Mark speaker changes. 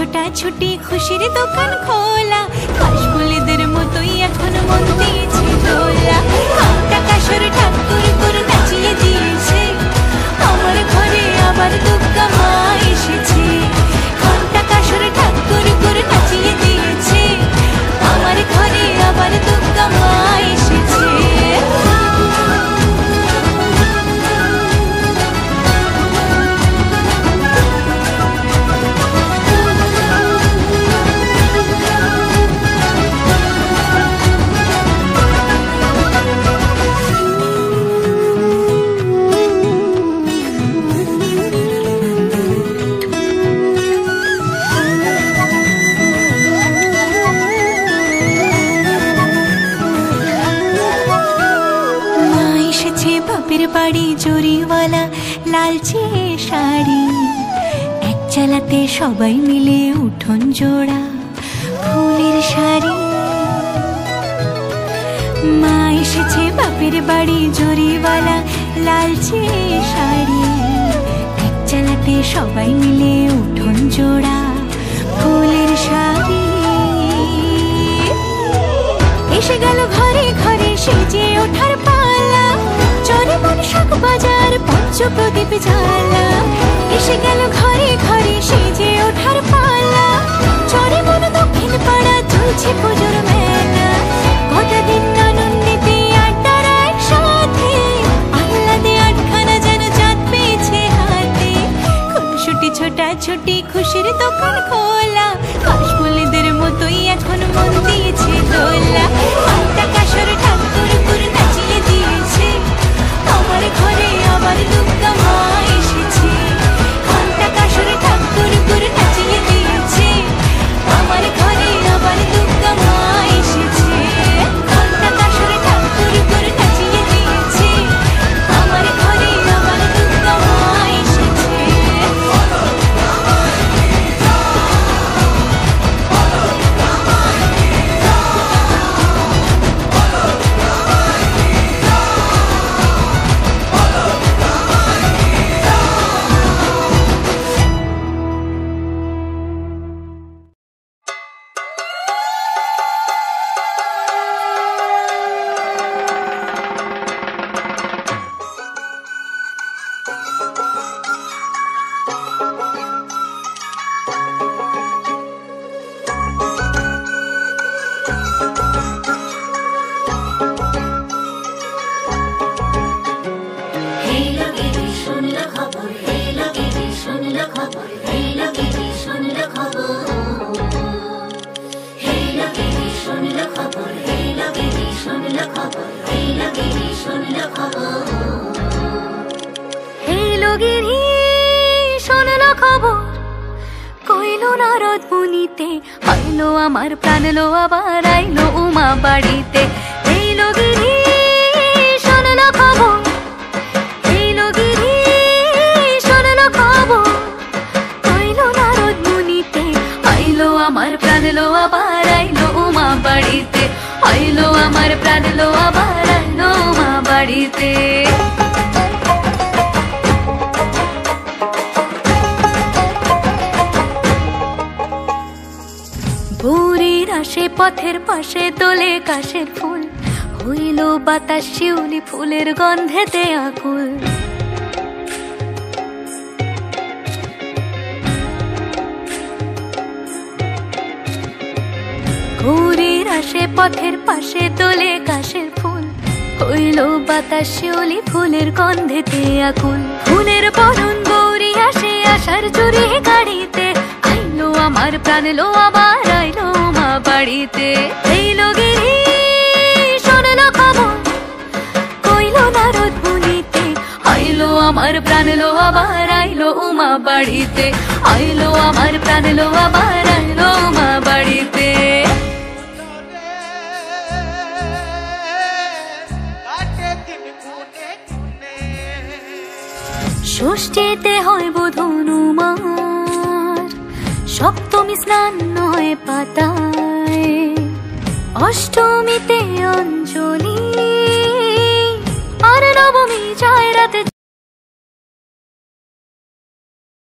Speaker 1: ছোটাছুটি খুশির দোকান খোলা, কাশফুলিদের মতোই এখন মন দিয়েছে দোলা। ঘন্টা কাসর ঠাকুর করে নাচিয়ে দিয়েছে, আমার ঘরে আবার দুর্গা মা এসেছে। ঘন্টা কাসর ঠাকুর করে নাচিয়ে দিয়েছে, আমার ঘরে আবার দুর্গা মা এসেছে। বাপের বাড়ি জরিওয়ালা লালচে শাড়ি, এক চালাতে সবাই মিলে উঠোন জোড়া ফুলের শাড়ি। মা এসেছে বাপের বাড়ি জরিওয়ালা লালচে শাড়ি, এক চালাতে সবাই মিলে উঠোন জোড়া ফুলের শাড়ি। এসে গেল ঘরে ঘরে সেজে ওঠার পালা, চরে মন শাক বাজার পঞ্চ প্রদীপ জ্বালা। এসে গেল ঘরে ঘরে সেজে ওঠার পালা, চরে মন দক্ষিণ পাড়া চলছে পুজোর মেলা। গোটা দিন আনন্দিতে আড্ডার একসাথে, আহ্লাদে আটখানা যেন চাঁদ পেয়েছে হাতে। খুনসুটি ছোটাছুটি খুশির দোকান খোলা, কাশফুলিদের মতোই এখন মন দিয়েছে দোলা। ঘন্টা কাসর ঠাকুর করে নাচিয়ে দিয়েছে, আমার ঘরে আবার দুর্গা মা এসেছে। ঘন্টা কাসর ঠাকুর করে নাচিয়ে দিয়েছে, আমার ঘরে আবার দুর্গা মা এসেছে। ঘন্টা কাসর ঠাকুর করে নাচিয়ে দিয়েছে, আমার ঘরে আবার দুর্গা মা এসেছে। আইলো আমার প্রাণ লো আবার আইলো উমা বাড়িতে। এইলো গিরি শোনলো খবর, এইলো গিরি শোনলো খবর, আইলো নারদ মুনিতে। আইলো আমার প্রাণ লো আবার আইলো উমা বাড়িতে, আইলো আমার প্রাণ লো আবার আইলো উমা বাড়িতে। ভোরের আসে পথের পাশে তোলে কাশের ফুল, হইল বাতাস শিউলি ফুলের গন্ধেতে আকুল। ভোরের আসে পথের পাশে তোলে কাশের ফুল, হইল বাতাস শিউলি ফুলের গন্ধেতে আকুল। ফুলের বরণ গৌরী আসে আশার জুড়ে গাড়িতে, আইলো আমার প্রাণ লো আবার আইলো মা বাড়িতে। এইলো গিরি শোনলো খবর, কইলো নারদ মুনিতে। আইলো আমার প্রাণ লো আবার আইলো উমা বাড়িতে, আইলো আমার প্রাণ লো আবার আইলো উমা বাড়িতে। ষষ্ঠীতে হয় বোধনুমার, সপ্তমী স্নান হয় পাতায়, অষ্টমীতে অঞ্জলি, আর নবমী যায় রাতে।